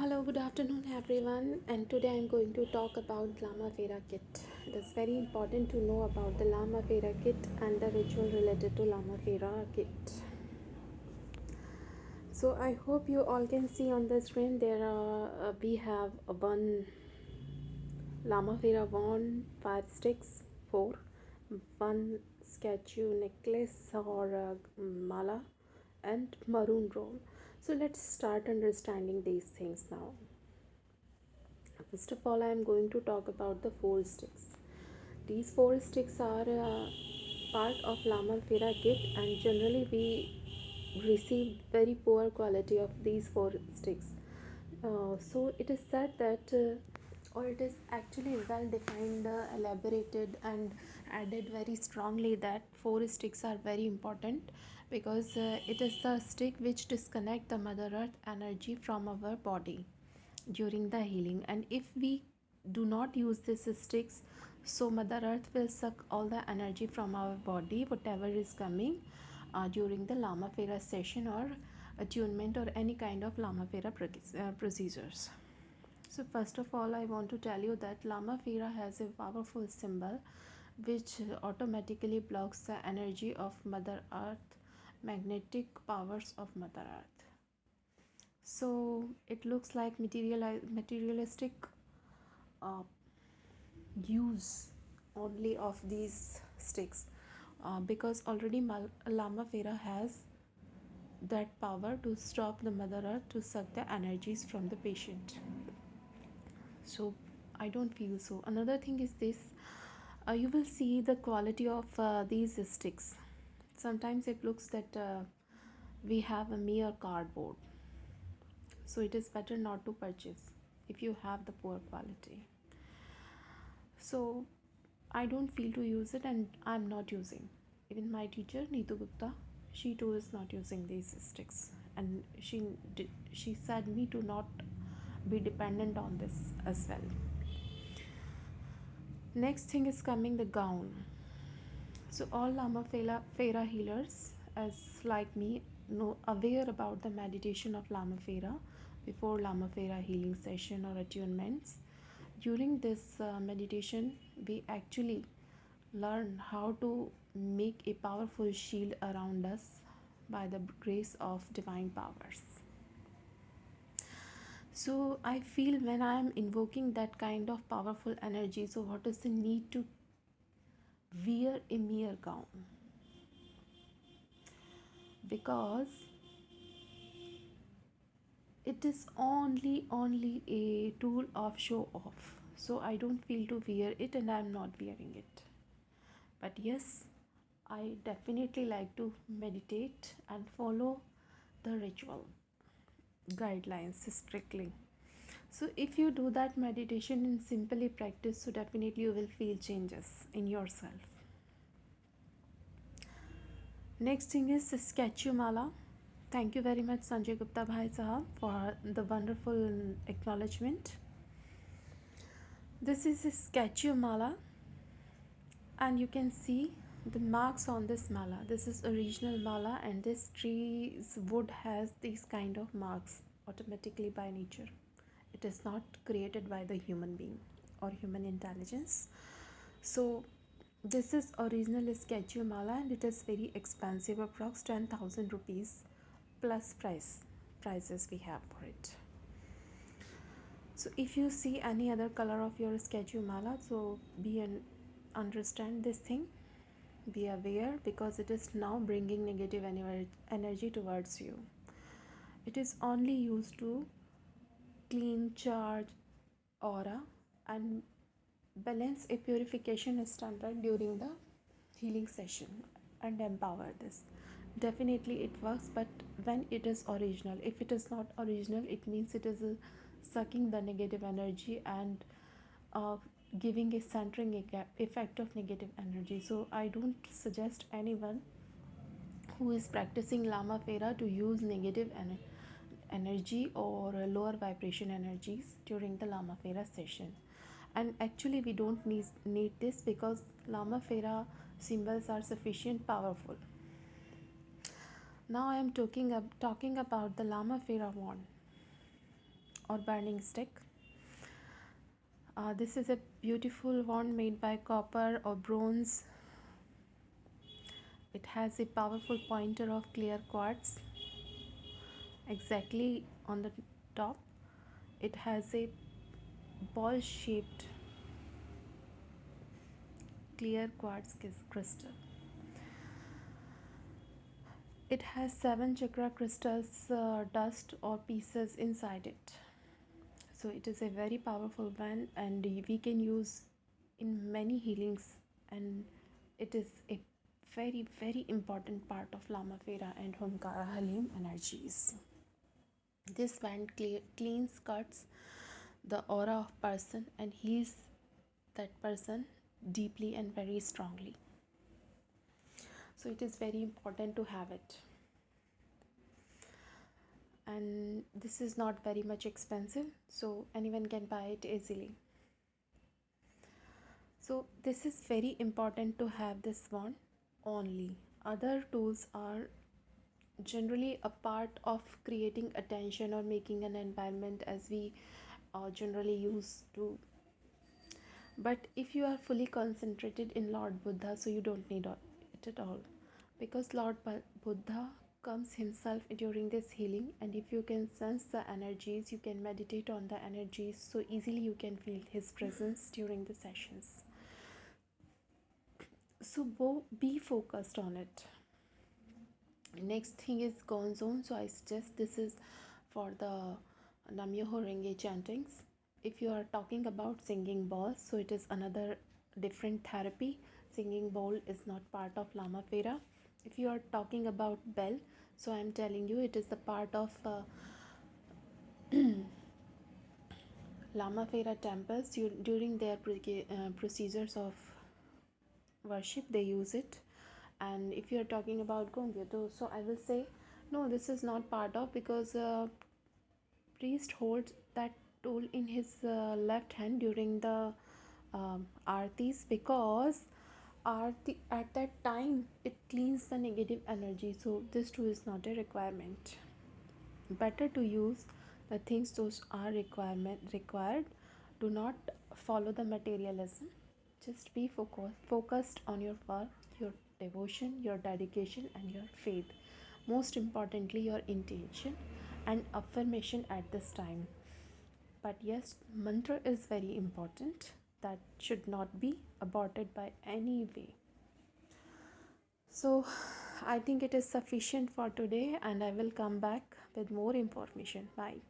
Hello, good afternoon, everyone. And today I'm going to talk about LamaFera Kit. It is very important to know about the LamaFera Kit and the ritual related to LamaFera Kit. So I hope you all can see on the screen we have one LamaFera wand, 5 sticks, 4, one statue necklace or mala, and maroon roll. So let's start understanding these things now. First of all, I am going to talk about the 4 sticks. These 4 sticks are part of LamaFera kit, and generally we received very poor quality of these 4 sticks. So it is said that, or it is actually well defined, elaborated, and added very strongly that 4 sticks are very important because it is the stick which disconnect the Mother Earth energy from our body during the healing. And if we do not use these sticks, so Mother Earth will suck all the energy from our body, whatever is coming during the LamaFera session or attunement or any kind of LamaFera procedures. So first of all, I want to tell you that LamaFera has a powerful symbol which automatically blocks the energy of Mother Earth, magnetic powers of Mother Earth. So it looks like materialistic uh, use only of these sticks, because already LamaFera has that power to stop the Mother Earth to suck the energies from the patient. So I don't feel so. Another thing is this, you will see the quality of these sticks. Sometimes it looks that we have a mere cardboard, so it is better not to purchase if you have the poor quality. So I don't feel to use it, and I'm not using. Even my teacher Rituu Gupta, she too is not using these sticks, and she said me to not be dependent on this as well. Next thing is coming the gown. So all LamaFera healers, as like me, know aware about the meditation of LamaFera before LamaFera healing session or attunements. During this meditation, we actually learn how to make a powerful shield around us by the grace of divine powers. So I feel when I am invoking that kind of powerful energy, so what is the need to wear a mere gown? Because it is only a tool of show off. So I don't feel to wear it, and I'm not wearing it. But yes, I definitely like to meditate and follow the ritual guidelines strictly. So if you do that meditation and simply practice, so definitely you will feel changes in yourself. Next thing is statue mala. Thank you very much Sanjay Gupta Bhai Sahab for the wonderful acknowledgement. This is a statue mala, and you can see the marks on this mala. This is original mala, and this tree's wood has these kind of marks automatically by nature. It is not created by the human being or human intelligence. So this is original statue mala, and it is very expensive, approx 10,000 rupees plus prices we have for it. So if you see any other color of your statue mala, so understand this thing, be aware, because it is now bringing negative energy towards you. It is only used to clean, charge aura, and balance a purification standard during the healing session and empower this. Definitely it works, but when it is original. If it is not original, it means it is sucking the negative energy and giving a centering effect of negative energy. So I don't suggest anyone who is practicing LamaFera to use negative energy or lower vibration energies during the LamaFera session. And actually we don't need this, because LamaFera symbols are sufficient powerful. Now I am talking about the LamaFera wand. or burning stick. This is a beautiful wand made by copper or bronze. It has a powerful pointer of clear quartz exactly on the top. It has a ball shaped clear quartz crystal. It has 7 chakra crystals, dust or pieces inside it. So it is a very powerful one, and we can use in many healings, and it is a very very important part of LamaFera and Homkara Halim energies. This band cleans, cuts the aura of person and heals that person deeply and very strongly. So it is very important to have it. And this is not very much expensive, so anyone can buy it easily. So this is very important to have this wand only. Other tools are generally a part of creating attention or making an environment, as we generally use to. But if you are fully concentrated in Lord Buddha, so you don't need it at all, because Lord Buddha comes himself during this healing, and if you can sense the energies, you can meditate on the energies, so easily you can feel his presence during the sessions. So be focused on it. Next thing is gone zone. So I suggest this is for the Namyoho Renge chantings. If you are talking about singing bowls, so it is another different therapy. Singing bowl is not part of LamaFera. If you are talking about bell, so I am telling you it is the part of LamaFera temples. During their procedures of worship, they use it. And if you are talking about Gongyo, so I will say no, this is not part of, because priest holds that tool in his left hand during the artis, because arti at that time it cleans the negative energy, so this tool is not a requirement. Better to use the things those are required. Do not follow the materialism. Just be focused on your work, your devotion, your dedication and your faith. Most importantly, your intention and affirmation at this time. But yes, mantra is very important. That should not be aborted by any way. So I think it is sufficient for today, and I will come back with more information. Bye.